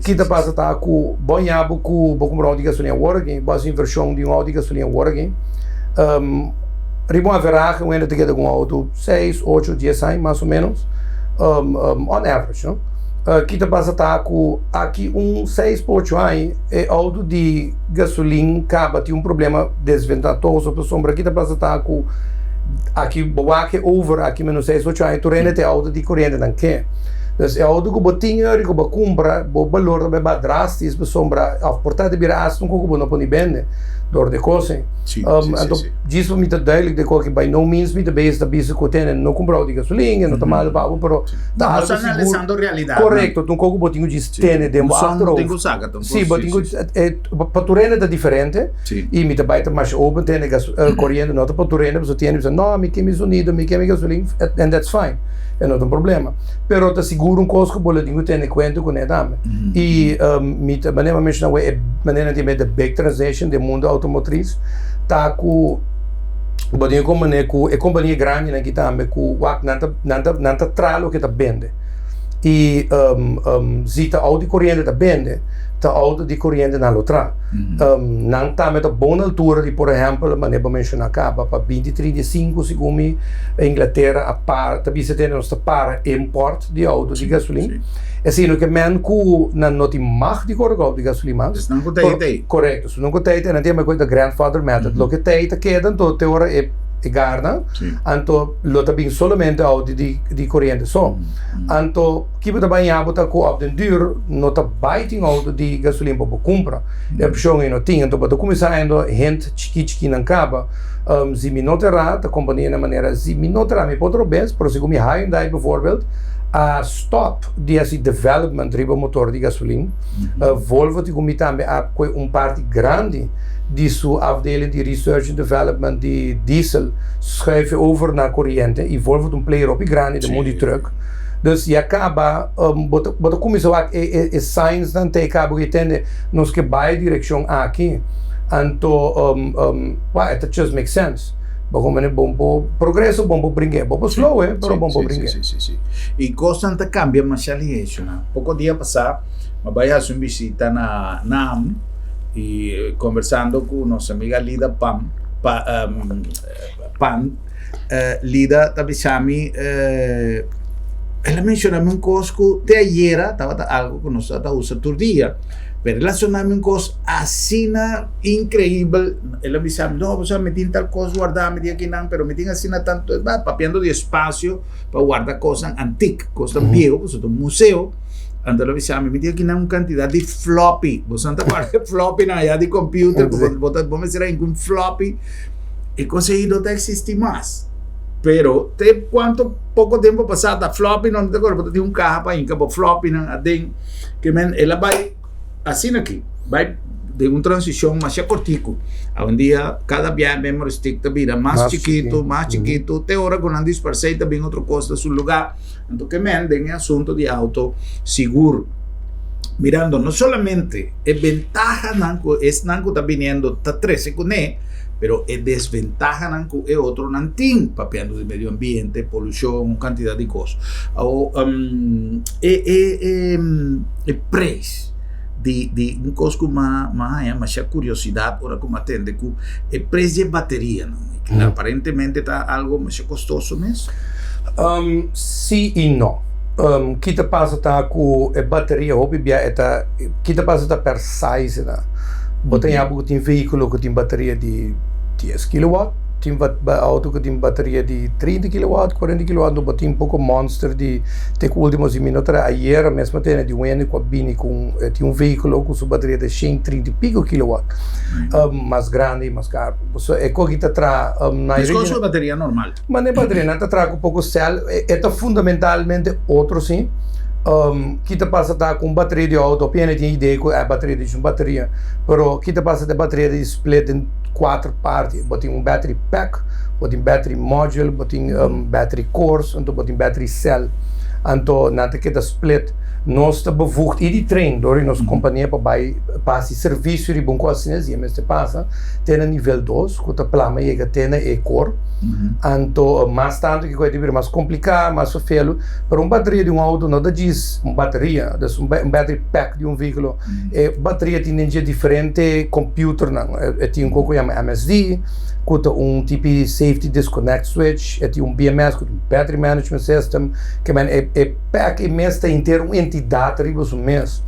que te passa tá com banhabo com comprar auto de gasolina working base inversão de auto de gasolina working ribo a veragem when te get com auto 6, 8, 10 anos mais ou menos on average não que te passa tá com aqui 6 por 8 anos é auto de gasolina acaba tem problema desventajoso para sombra que te passa tá com aqui boa que over aqui menos 6 8 anos tu rende auto de corrente não quer então é auto que botinho que bo compra bo valor be drastis para sombra a portada de biras não como não pode vender door de coisa então disso me tá duidelijk de qualquer by no means me the base da bisa que tem não comprar de gasolina não tá mal papo pero tá analisando realidade correto tu como botinho diz tem de after tenho saca sim botinho para tu rende da diferente e me tá baita mais open tem corrente não tá para tu rende você tem não me que me sonido me que me gasolina and that's fine não tem problema pero tá seguro costo que boletim tem em conta com ele e me tá maneira mencionar é maneira de the big transition do mundo automotriz tá com botinho como né com é companhia grande né que tá com nanta tralo que tá vende e zita auto de corrente tá vende tá auto de corrente na outra não tá met a boa altura de por exemplo maneira para mencionar cá para 20-35 segundo Inglaterra a par também se tem nossa para import de auto de gasolina é assim que men ku não tem mag de auto de gasolina mas não tem correto se não tem não tem mais coisa grandfather method lo que tem que é tanto teoria e garda anto lo tabin solamente auto di corrente anto chi può banhar ta co op den duur no ta biting auto di gasolina po compra e pessoa não tinha então para começar ainda hint chiqui não acaba se me noterá a companhia na maneira se me noterá me pode bem por se como Hyundai bijvoorbeeld a stop desse development riba motor di gasolina Volvo ti come também a parte grande die afdeling die research and development die diesel schuiven over naar corriente e Volvo een player op die grande de modi truck dus je acaba bota come so é science dan te acaba que tende nos que vai direção aqui anto it just makes sense como é bom progresso bom brinque bom slow pero bom brinque sim e constante cambia mas ali isso pouco dia passar mas vai fazer uma visita na NAM e conversando com nossa amiga Lida Pam pan lida tabisami ela mencionava um cosco de ayer estava algo que nós estava usando todo dia. Pero relacionava um coisa assim incrível. Ela me disse, não, você me tem tal coisa guardada, me tem aqui não, pero me tem assim tanto, papiando de espaço para guardar coisas antigas, coisas viejas, você tem um museu. Então ela me disse, me tem aqui não uma quantidade de floppy. Você não guarda floppy na área de computer, vamos dizer em um floppy, e consegui não existir mais. Pero tem quanto pouco tempo passado, a floppy não tem agora, tem um carro para ir, para floppy não tem, que ela vai assim aqui, vai de uma transição mais cortico. Um dia, cada viagem memory stick vira mais chiquito, até hora quando dispersei também outra coisa do seu lugar. Então, que tem assunto de auto seguro. Mirando, não somente é ventaja nanco, esse nanco está vindo, está 13 com ele, pero é desventaja nanco é outro nantim, papiando de meio ambiente, poluição, quantidade de coisas. É preço. De um coisa mais curiosidade para como atende que é preço de bateria, não? Que aparentemente está algo mais custoso mesmo. Sim e não. Kita passa tá com a bateria, hobby eta kita passa tá per size na. Botem algo que tem veículo que tem bateria de 10 kW, tem auto que tem bateria de 30 kW, 40 kW, no botem pouco monster de com últimos minutos ayer mesmo tem de um com bini com tem veículo com sua bateria de 130 pico kW, mais grande, mais caro. So é que kita tra mas com sua bateria normal. Mas nem bateria nada tra com pouco cell, é fundamentalmente outro sim. Kita passa tá com bateria de auto, apenas tem ideia que é bateria de uma bateria, pero kita passa de bateria de split em 4 partes. Botem um battery pack, botem battery module, botem battery cores, então botem battery cell. Então, nada que da split, nós está bevoegd e de trein door in onze companhia para passar serviço de bom coisa assim, mas te passa tem nível 2, que a plama chega tem e cor. Então, mais tanto que coisa de mais complicado, mais sofrelo, para uma bateria de um auto não dá diz, uma bateria, um battery pack de um veículo, e bateria tem energia diferente, computer não, tem um coisa chama MSD, que um tipo de safety disconnect switch, tem um BMS, que um battery management system, que é pack e mês tem inteiro uma entidade riba o mês.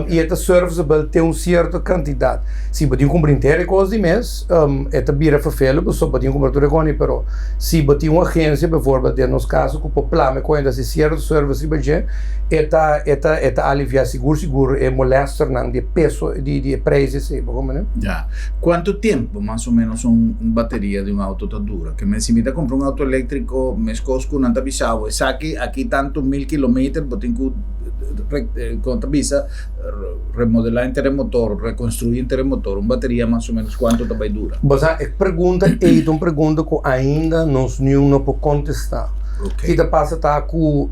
E é serviceable tem uma certa quantidade. Se você comprar inteira coisa de mês, é também vervelho, você pode comprar tudo com ele, pero se você uma agência, por exemplo, no nosso caso, que o plano com ainda se certo service riba je, é aliviar seguro é molestar não de peso de preço assim, como né? Já. Quanto tempo mais ou menos bateria de um auto tá dura? Que me se me comprar um auto elétrico, me escosco não tá bisavo, saque aqui tanto 1000 km, botem que contabiliza remodelar inteiro motor, reconstruir inteiro motor, uma bateria mais ou menos quanto tá vai dura? Você pergunta é uma pergunta que ainda não pode contestar. Que da passa tá com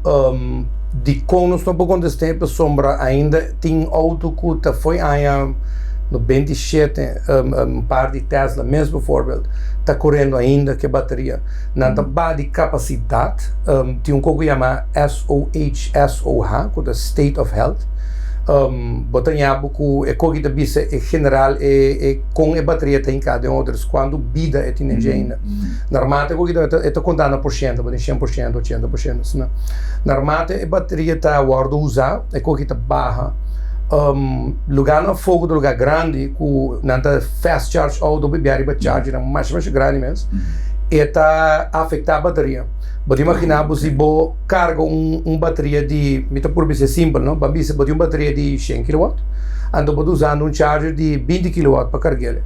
de como não pode contestar para sombra ainda tem auto que foi aí no 27, par de Tesla, mesmo voorbeeld, está correndo ainda que bateria. Na de capacidade, tem um coisa chamado SOH, que é State of Health. Botanhabo que é coisa que é general com a bateria tem cada outros quando vida é energia ainda. Normalmente é contando por cento, 100%, 80%. Normalmente a bateria está guarda usar, é coisa que barra. Lugar no fogo do lugar grande com nada fast charge ou do beber para charge mais grande mesmo e tá afetar a bateria. Pode imaginar se você carga bateria de mita por ser simples, não? Bambi se pode uma bateria de 100 kW, então pode usar um charger de 20 kW para carregar.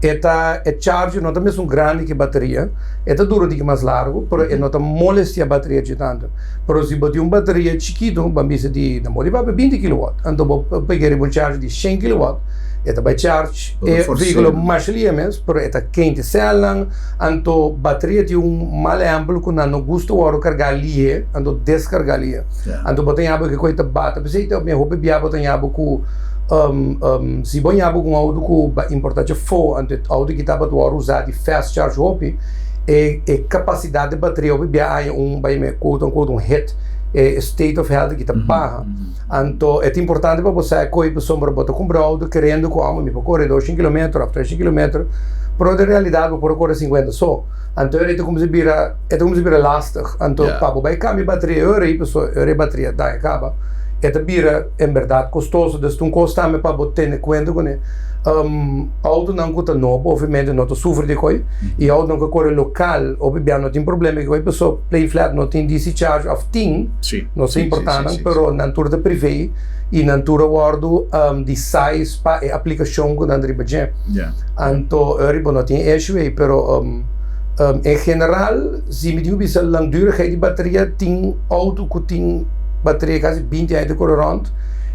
É charger não é mesmo grande que a bateria, é duro de mais largo, mas não é molestia a bateria de tanto. Mas se você uma bateria chiquita, bambi se de não pode para 20 kW, então você pegar um charger de 100 kW, vai charge e veículo mais mesmo, mas é quente célula, então bateria de mal amplo que não gosta de carregar ali, então descarregar ali. Então você tem algo que coisa bate, você tem uma roupa biaba tem algo que se você tem um auto que importante for, então auto que estava usar de fast charge hopi, e capacidade de bateria hopi vai um hit state of health que está barra. Então é importante para você que a pessoa pode comprar auto querendo como me para correr 2 km, 3 km, Pero de realidade, por agora 50 só. Então, é como se vira lastig. Então, papo, vai cambiar bateria, euro e bateria, daí acaba. É vira, em verdade, custoso. Então, custa me para botar em conta com ele. Auto não custa novo, obviamente não sofre de coisa. E auto não corre local, obviamente não tem problema que a pessoa play flat não tem DC charge of thing. Não é importante, mas na altura privê e na altura guardo de size para a aplicação que não riba já. Então, eu não tem issue aí, mas em geral, se me digo que a langdurigheid de bateria tem auto que tem bateria quase 20 anos de corrente,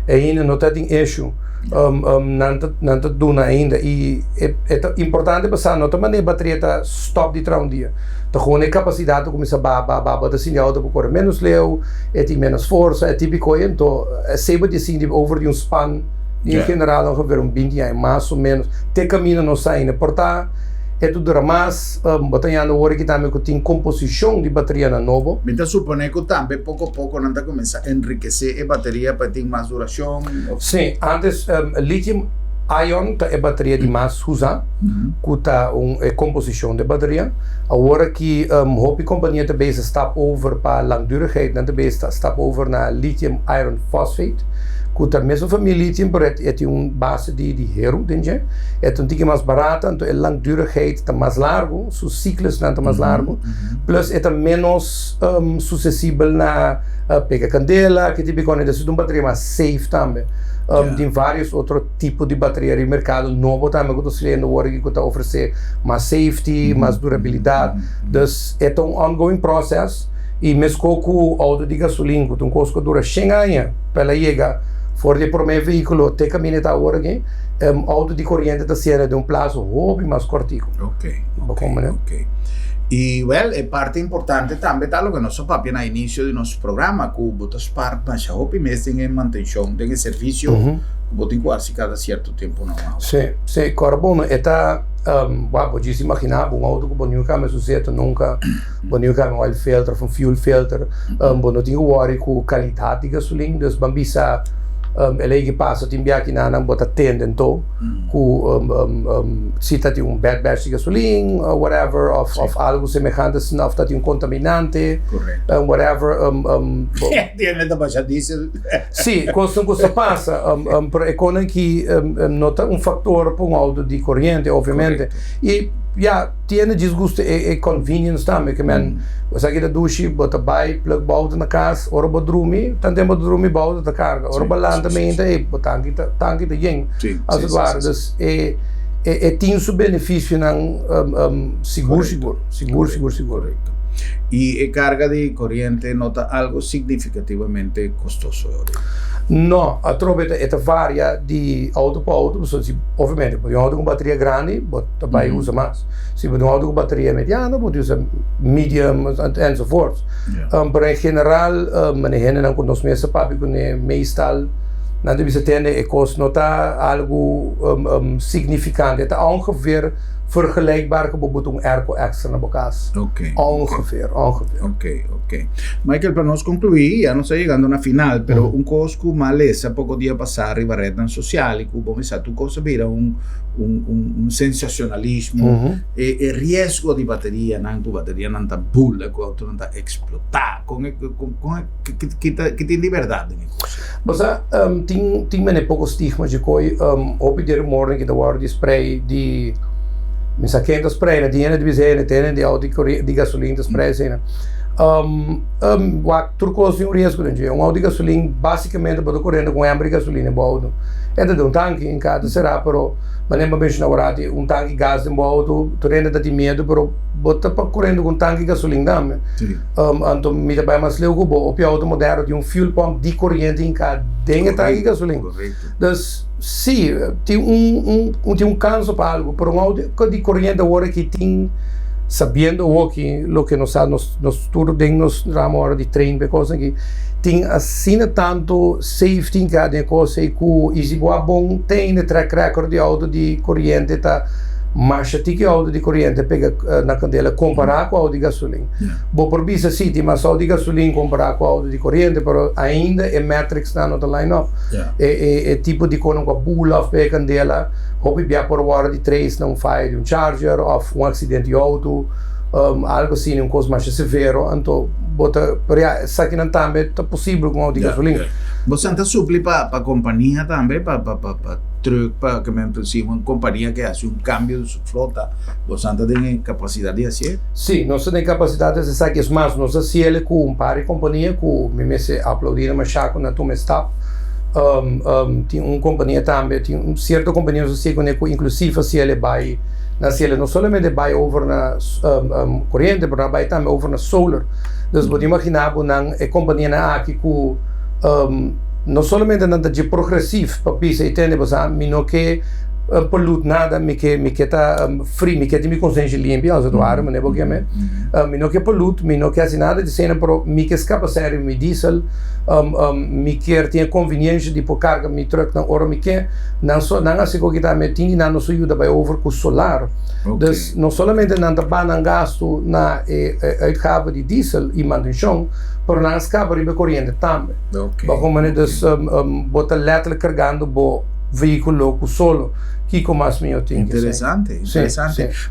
ainda não tem issue. Não duna ainda e é importante passar não também a bateria está stop de trás dia então com a capacidade começa a assim de auto por menos leu tem menos força é típico então é sempre assim de over de span em geral não haver 20 anos mais ou menos te caminho não sai ainda portar é tudo mais botando o que também tem composição de bateria na novo então supone que também pouco a pouco não está começando a enriquecer a bateria para ter mais duração sim antes lithium ion é bateria de mais usa que tá é composição de bateria agora que hope companhia também está over para langdurigheid também está over na lithium iron phosphate que a mesma família lithium tem uma base de hero, é um pouco mais barata, então a langdurigheid está mais largo, os ciclos estão mais largo, plus é menos suscetível na pega candela, que tipo de uma bateria mais safe também. Tem vários outros tipos de bateria no mercado novo também que estou lendo agora que está oferecer mais safety, mais durabilidade, então é um ongoing processo e mesmo com o auto de gasolina, que um custo dura 100 anos para chegar fora de por meu veículo, te caminha da hora que auto de corrente está sendo de um prazo hobby mais curtico. Ok. E, é parte importante também, tal que nós falamos no início do nosso programa, que botas parte, mas a hobby mesmo tem manutenção, tem serviço, que botem quase cada certo tempo normal. Sim, carbono está, pode se imaginar, um auto que bonito que me sucede nunca, bonito que oil filter, um fuel filter, não tem worry com qualidade de gasolina, dus bambisa ele que passa tem aqui na bota tendendo com se tá um bad batch de gasolina whatever of algo semelhante se não tá um contaminante whatever tiene da baixa diesel sim coisa passa é quando que nota um fator para um auto de corrente obviamente e tiene desgosto e convenience também que você aqui da duche bota bai plug balde na casa ora bota dormir tanto bota dormir balde da carga ora balanda também e bota tanque de yen as guardas tem o benefício não seguro e a carga de corrente nota algo significativamente custoso não, a troveta é varia de auto para auto, obviamente, pode um auto com bateria grande, também usa mais. Se pode um auto com bateria mediana, pode usar medium and so forth. Mas em geral, manejando não com nós mesmos, papi com meestal, não deve ser ter é cost nota algo significante, é ongeveer vergelijkbaar com airco extra na bocas. Ongeveer. Ok. Michael, para nós concluir, já não está chegando na final, pero um cosco maleza, pouco dia passar arriba redes sociais, que vamos tu cosa vira um sensacionalismo e risco de bateria, não tu bateria não tá bulla, que o auto não tá explotar, que tem de verdade né coisa. Mas tem pouco estigma de coi, op de morgen que da war de spray de Misa quente spray, na dinheiro de bizena, tem de auto de gasolina spray, né? Turcos tem risco, né? Auto de gasolina, basicamente, pode correndo com hambre de gasolina em auto. É de tanque em cada será, pero mas nem bem na hora de tanque de gás em auto, tu ainda dá medo, pero bota para correndo com tanque de gasolina também. Então me dá bem mais leu que o auto moderno tem fuel pump de corrente em cada tanque de gasolina. Então sim, tem canso para algo, por um auto de corrente agora que tem sabendo o que nos turnos na hora de treino, coisa que tem assim tanto safety em cada coisa e que esse bom tem track record de auto de corrente tá mas se ti auto di corrente pega na candela comparar com auto de gasolina. Bo por bisa city, mas auto de gasolina comparar com auto de corrente, pero ainda é metrics na nota line-up. É tipo de quando com a bula of pega candela, hobby via por hora de 3 não faz de charger, ou acidente de auto, algo assim, coisa mais severo, então bota, sa que não também tá possível com auto de gasolina. Você está supli para companhia também, para truck, para que me uma companhia que hace cambio de sua frota, você tem capacidade de fazer? Sim, nós temos capacidade de fazer isso, mas nós temos com par de companhia que me se aplaudir mas já com a tua staff. Tem uma companhia também, tem uma certa companhia que inclusive se ele vai não somente vai over na corrente, mas vai também over na solar. Então, você pode imaginar que a companhia aqui que não somente não é progressivo para pisar e ter, mas que pollute nada, me que tá free, me que tem me consciência limpa, also do ar, mas não é me não que pollute, me não que assim nada de cena, pero me que escapa sério, me diesel, me que tem conveniência de pôr carga, me truck na hora, me que não assim que tá me tinha não nos ajuda para over com solar. Então, não somente não tá não gasto na uitgaven de diesel e manutenção, pero não escapa de corrente também. Como dus bota letterlijk carregando bo veículo solo. Kiko mais meu tem. Interessante. Sim.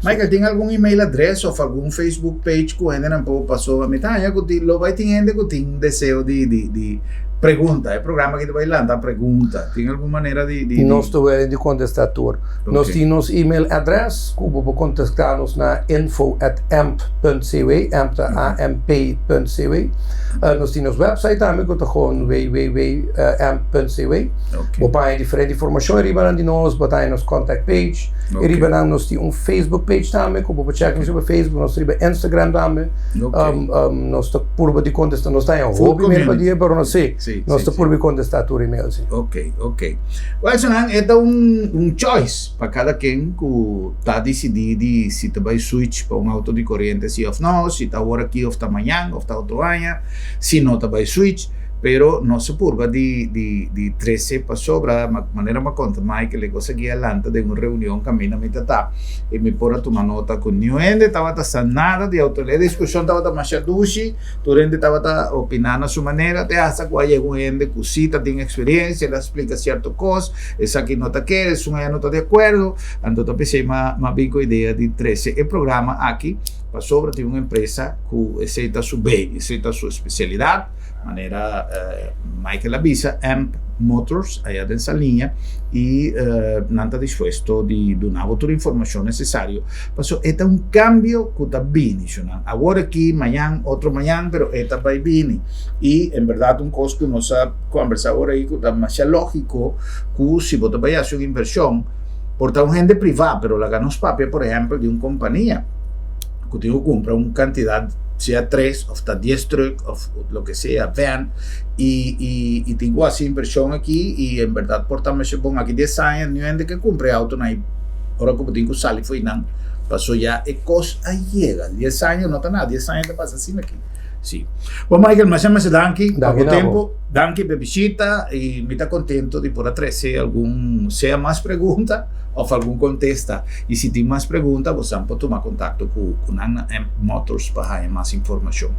Michael, tem algum e-mail address ou algum Facebook page que ainda não passou a metade? Lo vai ter gente que tem desejo de pergunta. É programa que vai lançar pergunta. Tem alguma maneira de nós estou de contestar tudo. Nós temos e-mail address que pode contactar-nos na info@amp.cw, amp.cw. Nós temos website também que está com www.amp.cw. Botar diferente informação arriba de nós, botar nos contact page. Arriba nós temos Facebook page também, que pode checar sobre Facebook, nós temos Instagram também. Nós está por de contestar, nós está em hobby mesmo para dia, pero não sei. Nós está por de contestar tudo e-mail. Ok. Well, so é choice para cada quem que está decidido se vai switch para um auto de corrente, se ou não, se está agora aqui ou está amanhã, ou está outro ano, se não vai switch. Pero no se purva di 13 para sobra, maneira ma conta mai que le cosa que adelante de uma reunião camina me tata e me pora tomar nota com new ende tava ta sanada de auto le discussão tava ta machadushi turende tava ta opinando a sua maneira te asa com aí com ende cusita tem experiência ela explica certo coisa essa aqui nota que é uma nota de acordo então ta pensei ma bem com ideia de 13 e programa aqui para sobra tem uma empresa que aceita sua bem aceita sua especialidade maneira Michael avisa AMP Motors allá dessa linha e não está disposto de dar toda a informação necessária. Passou é um cambio que está vindo, agora aqui, amanhã, outro amanhã, pero está vai vir e em verdade coisa que nós conversamos agora aí que está mais lógico que se você vai fazer uma inversão por uma gente privada, pero la ganos papel, por exemplo, de uma companhia que tem que comprar uma quantidade sea 3 o hasta 10 truck o lo que sea, van y tengo así inversión aquí y en verdad portamos se pongo aquí 10 años no hay que compre auto ahora como tengo salir fue pasó ya el costo ahí llega 10 años no está nada 10 años te pasa así aquí sí. Bueno Michael, más danke por tiempo danke per visita y me está contento de por atrás sea más pregunta o algum contesta e se tem mais perguntas você pode tomar contato com Anna Motors para ter mais informação.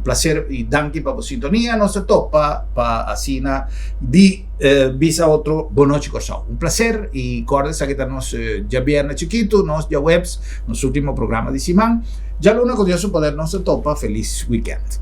Prazer e danke para a sintonia nossa topa para assinar de visa outro boa noite Corsão. Prazer e acorda-se que estamos já viernes chiquito nós já webs nosso último programa de semana já lunes com Deus poder nossa topa feliz weekend.